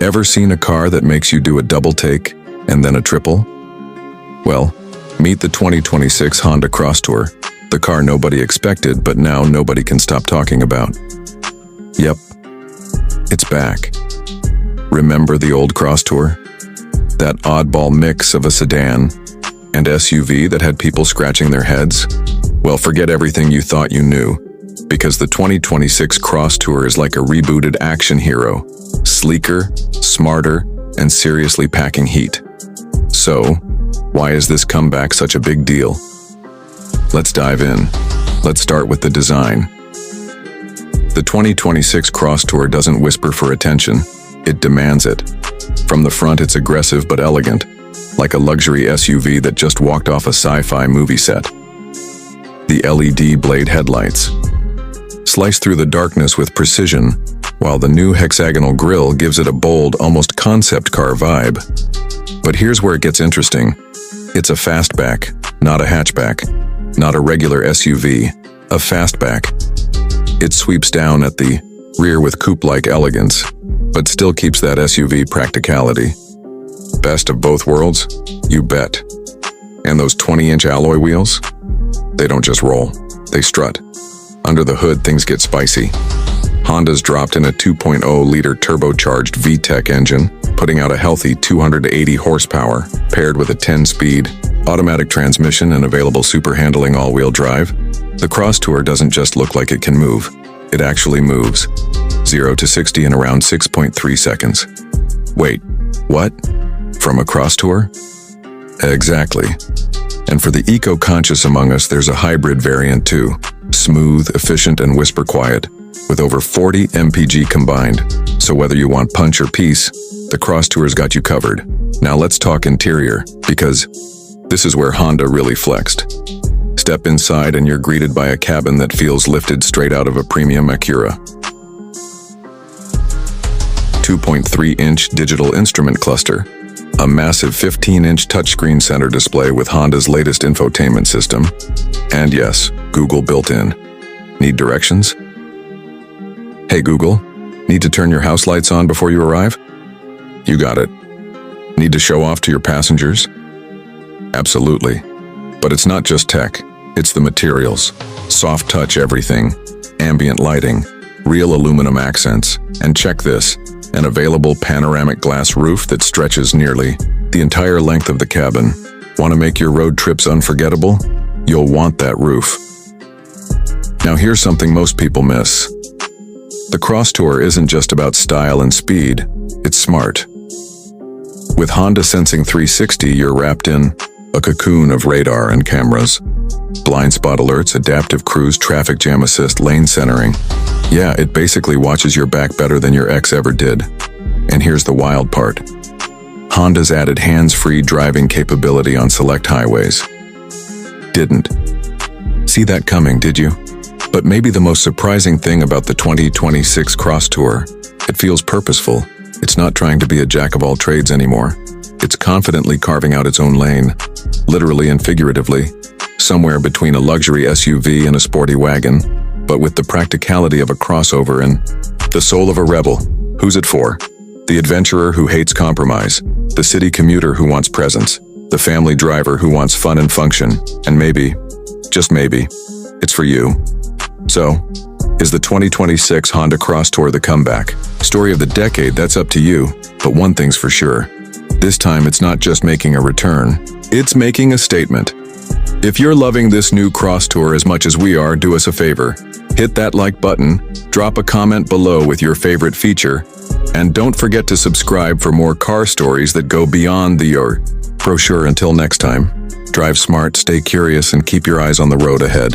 Ever seen a car that makes you do a double take and then a triple? Well, meet the 2026 Honda Crosstour, the car nobody expected but now nobody can stop talking about. Yep, it's back. Remember the old Crosstour? That oddball mix of a sedan and SUV that had people scratching their heads? Well, forget everything you thought you knew, because the 2026 Crosstour is like a rebooted action hero, sleeker, smarter, and seriously packing heat. So, why is this comeback such a big deal? Let's dive in. Let's start with the design. The 2026 Crosstour doesn't whisper for attention, it demands it. From the front, it's aggressive but elegant, like a luxury SUV that just walked off a sci-fi movie set. The LED blade headlights slice through the darkness with precision, while the new hexagonal grille gives it a bold, almost concept car vibe. But here's where it gets interesting. It's a fastback, not a hatchback, not a regular SUV, a fastback. It sweeps down at the rear with coupe-like elegance, but still keeps that SUV practicality. Best of both worlds? You bet. And those 20-inch alloy wheels? They don't just roll, they strut. Under the hood, things get spicy. Honda's dropped in a 2.0-liter turbocharged VTEC engine, putting out a healthy 280 horsepower, paired with a 10-speed automatic transmission and available super-handling all-wheel drive. The Crosstour doesn't just look like it can move, it actually moves. 0 to 60 in around 6.3 seconds. Wait, what? From a Crosstour? Exactly. And for the eco-conscious among us, there's a hybrid variant too. Smooth, efficient, and whisper quiet, with over 40 mpg combined. So whether you want punch or peace, the Crosstour's got you covered. Now let's talk interior, because this is where Honda really flexed. Step inside and you're greeted by a cabin that feels lifted straight out of a premium Acura. 2.3-inch digital instrument cluster, a massive 15-inch touchscreen center display with Honda's latest infotainment system, and yes, Google built in. Need directions? Hey Google, need to turn your house lights on before you arrive? You got it. Need to show off to your passengers? Absolutely. But it's not just tech, it's the materials. Soft touch everything, ambient lighting, real aluminum accents, and check this, an available panoramic glass roof that stretches nearly the entire length of the cabin. Want to make your road trips unforgettable? You'll want that roof. Now here's something most people miss. The Crosstour isn't just about style and speed, it's smart. With Honda Sensing 360, you're wrapped in a cocoon of radar and cameras. Blind spot alerts, adaptive cruise, traffic jam assist, lane centering. Yeah, it basically watches your back better than your ex ever did. And here's the wild part. Honda's added hands-free driving capability on select highways. Didn't see that coming, did you? But maybe the most surprising thing about the 2026 Crosstour, it feels purposeful. It's not trying to be a jack of all trades anymore. It's confidently carving out its own lane, literally and figuratively, somewhere between a luxury SUV and a sporty wagon, but with the practicality of a crossover and the soul of a rebel. Who's it for? The adventurer who hates compromise, the city commuter who wants presence, the family driver who wants fun and function, and maybe, just maybe, it's for you. So, is the 2026 Honda Crosstour the comeback? Story of the decade, that's up to you, but one thing's for sure. This time it's not just making a return, it's making a statement. If you're loving this new Crosstour as much as we are, do us a favor. Hit that like button, drop a comment below with your favorite feature, and don't forget to subscribe for more car stories that go beyond the brochure. Until next time, drive smart, stay curious, and keep your eyes on the road ahead.